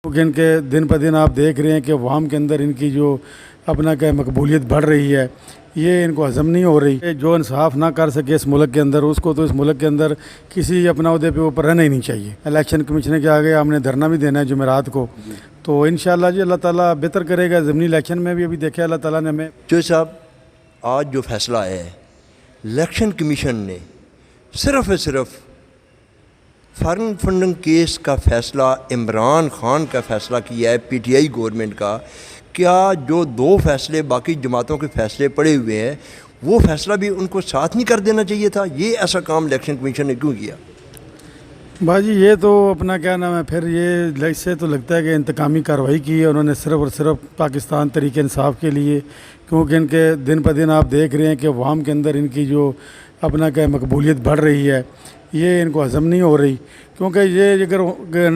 क्योंकि इनके दिन पर दिन आप देख रहे हैं कि अवाम के अंदर इनकी जो अपना क्या मकबूलियत बढ़ रही है, ये इनको हज़म नहीं हो रही। जो इंसाफ ना कर सके इस मुल्क के अंदर, उसको तो इस मुल्क के अंदर किसी अपना अहदे पे ऊपर रहना ही नहीं चाहिए। इलेक्शन कमीशन के आगे हमने धरना भी देना है जुमेरात को, तो इंशाअल्लाह जी अल्लाह ताला बेहतर करेगा। ज़मीनी इलेक्शन में भी अभी देखा अल्लाह ताला ने हमें। जो साहब आज जो फैसला आया है, इलेक्शन कमीशन ने सिर्फ फॉरेन फंडिंग केस का फ़ैसला, इमरान खान का फ़ैसला किया है पीटीआई गवर्नमेंट का। क्या जो दो फैसले बाकी जमातों के फ़ैसले पड़े हुए हैं, वो फ़ैसला भी उनको साथ नहीं कर देना चाहिए था? ये ऐसा काम इलेक्शन कमीशन ने क्यों किया? बाजी ये तो अपना क्या नाम है, फिर ये इससे तो लगता है कि इंतकामी कार्रवाई की है उन्होंने सिर्फ और सिर्फ पाकिस्तान तरीके इंसाफ के लिए। क्योंकि इनके दिन पर दिन आप देख रहे हैं कि अवाम के अंदर इनकी जो अपना क्या मकबूलियत बढ़ रही है, ये इनको हज़म नहीं हो रही। क्योंकि ये अगर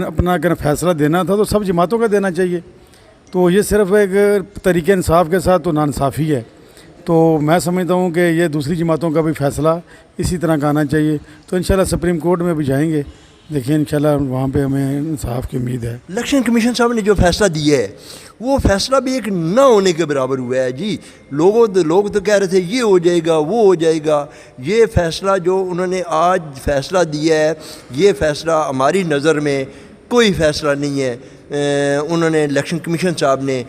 अपना अगर फ़ैसला देना था तो सब जमातों का देना चाहिए, तो ये सिर्फ एक तरीके इंसाफ के साथ तो नाइंसाफ़ी है। तो मैं समझता हूँ कि ये दूसरी जमातों का भी फ़ैसला इसी तरह का आना चाहिए। तो इंशाल्लाह सुप्रीम कोर्ट में भी जाएंगे, देखिए इंशाल्लाह वहाँ पे हमें इंसाफ की उम्मीद है। इलेक्शन कमीशन साहब ने जो फैसला दिया है, वो फैसला भी एक ना होने के बराबर हुआ है जी। लोग तो कह रहे थे ये हो जाएगा, वो हो जाएगा। ये फैसला जो उन्होंने आज फैसला दिया है, ये फैसला हमारी नज़र में कोई फ़ैसला नहीं है। उन्होंने इलेक्शन कमीशन साहब ने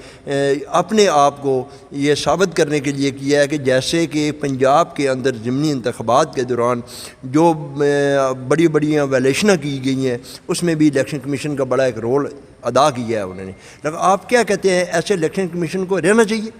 अपने आप को ये साबित करने के लिए किया है कि जैसे कि पंजाब के अंदर ज़मीनी इंतख़ाबात के दौरान जो बड़ी बड़ी वायलेशनें की गई हैं, उसमें भी इलेक्शन कमीशन का बड़ा एक रोल अदा किया है उन्होंने। लेकिन आप क्या कहते हैं, ऐसे इलेक्शन कमीशन को रहना चाहिए?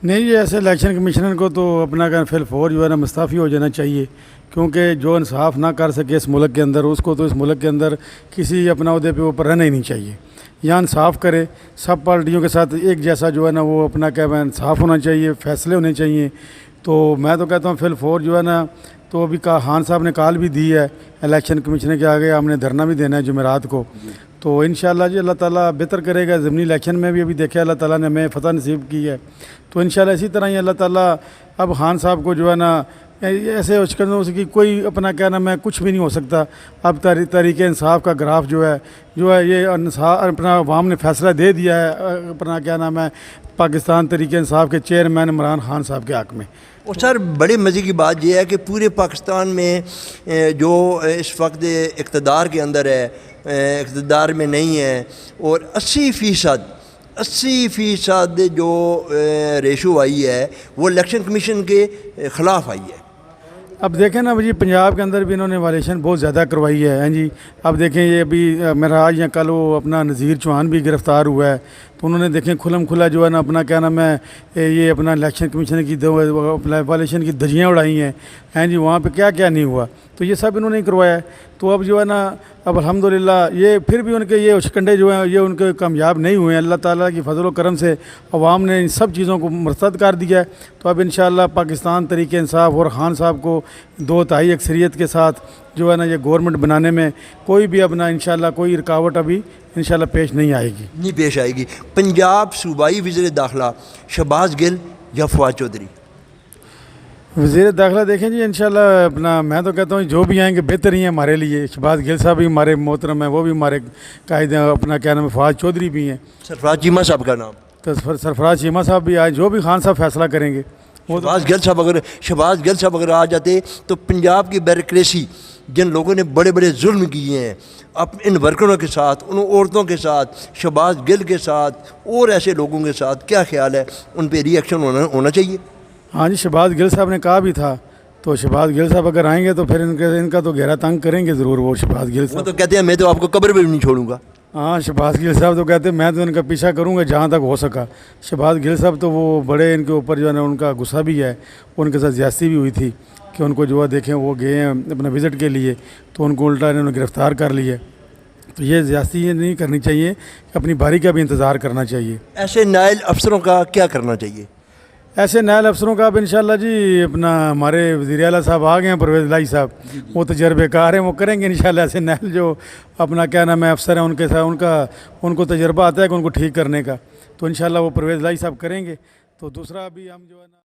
नहीं, ये ऐसे इलेक्शन कमीशनर को तो अपना क्या फिलफौर जो है ना मुस्तफ़ी हो जाना चाहिए। क्योंकि जो इंसाफ ना कर सके इस मुल्क के अंदर, उसको तो इस मुल्क के अंदर किसी अपना अहदे पे ऊपर रहना ही नहीं चाहिए। यहाँ इंसाफ करे, सब पार्टियों के साथ एक जैसा जो है ना वो अपना क्या इंसाफ होना चाहिए, फ़ैसले होने चाहिए। तो मैं तो कहता हूँ फिलफौर जो है ना, तो अभी खान साहब ने कॉल भी दी है इलेक्शन कमीशन के आगे हमने धरना भी देना है जुमेरात को। तो इंशाअल्लाह जी अल्लाह ताला बेहतर करेगा। ज़मीनी इलेक्शन में भी अभी देखा अल्लाह ताला ने हमें फ़तह नसीब की है, तो इंशाअल्लाह इसी तरह ही अल्लाह ताला अब खान साहब को जो है ना ऐसे उचकने की कोई अपना क्या नाम है कुछ भी नहीं हो सकता। अब तरीके इंसाफ का ग्राफ जो है ये अपना अवाम ने फ़ैसला दे दिया है अपना क्या नाम है पाकिस्तान तरीके इंसाफ के चेयरमैन इमरान खान साहब के हक़ में। और सर बड़े मज़े की बात यह है कि पूरे पाकिस्तान में जो इस वक्त इक़्तिदार के अंदर है, इक़्तिदार में नहीं है, और 80% जो रेशो आई है वो इलेक्शन कमीशन के ख़िलाफ़ आई है। अब देखें ना जी, पंजाब के अंदर भी इन्होंने वायलेशन बहुत ज़्यादा करवाई है हैं जी। अब देखें ये अभी मेरा आज या कल वो अपना नज़ीर चौहान भी गिरफ़्तार हुआ है, तो उन्होंने देखें खुलम खुला जो है ना अपना क्या नाम है ये अपना इलेक्शन कमीशन की वायलेशन की धज्जियाँ उड़ाई हैं जी। वहाँ पे क्या क्या नहीं हुआ, तो ये सब इन्होंने करवाया है। तो अब जो है ना अब अल्हम्दुलिल्लाह ये फिर भी उनके ये उशकंडे जो हैं ये उनके कामयाब नहीं हुए हैं। अल्लाह ताला की फजल व करम से अवाम ने इन सब चीज़ों को मुस्तरद कर दिया है। तो अब इंशाअल्लाह पाकिस्तान तरीके इंसाफ और खान साहब को 2/3 अक्सरियत के साथ जो है ना ये गवर्नमेंट बनाने में कोई भी अपना इंशाअल्लाह कोई रुकावट अभी इंशाअल्लाह पेश नहीं आएगी। पंजाब सूबाई वज़ीर दाखिला शहबाज गिल या फवाद चौधरी? वज़ीर दाखिला देखें जी इंशाअल्लाह अपना मैं तो कहता हूँ जो भी आएंगे बेहतर ही हैं हमारे लिए। शहबाज गिल साहब भी हमारे मोहतरम हैं, वो भी हमारे कायदे अपना क्या नाम है फवाद चौधरी भी हैं। सरफराज चीमा साहब का नाम? तो सरफराज चीमा साहब भी आए, जो भी खान साहब फैसला करेंगे वो शहबाज गिल साहब अगर आ जाते तो पंजाब की ब्यूरोक्रेसी, जिन लोगों ने बड़े बड़े जुल्म किए हैं इन वर्करों के साथ, उन औरतों के साथ, शहबाज गिल के साथ और ऐसे लोगों के साथ, क्या ख्याल है उन पर रिएक्शन होना चाहिए? हाँ जी, शहबाज गिल साहब ने कहा भी था, तो शहबाज गिल साहब अगर आएंगे तो फिर इनका तो गहरा तंग करेंगे ज़रूर। वो शहबाज गिल साहब तो कहते हैं मैं तो आपको कब्र पे भी नहीं छोड़ूंगा। हाँ, शहबाज गिल साहब तो कहते हैं मैं तो इनका पीछा करूँगा जहाँ तक हो सका। शहबाज गिल साहब तो वो बड़े इनके ऊपर जो है ना उनका गुस्सा भी है, उनके साथ ज़्यादती भी हुई थी कि उनको जो है देखें वो गए हैं अपना विज़िट के लिए, तो उनको उल्टा इन्होंने गिरफ़्तार कर लिया। तो ये ज़्यादती नहीं करनी चाहिए, अपनी बारी का भी इंतज़ार करना चाहिए। ऐसे नायल अफसरों का क्या करना चाहिए? ऐसे नायल अफसरों का अब इंशाअल्लाह जी अपना हमारे वज़ीर आला साहब आ गए हैं परवेज़ इलाही साहब, वो तजर्बेकार हैं, वो करेंगे इंशाअल्लाह। ऐसे नायल जो अपना क्या नाम है अफसर हैं उनके साथ उनको तजर्बा आता है कि उनको ठीक करने का, तो इंशाअल्लाह वो परवेज़ इलाही साहब करेंगे। तो दूसरा अभी हम जो है ना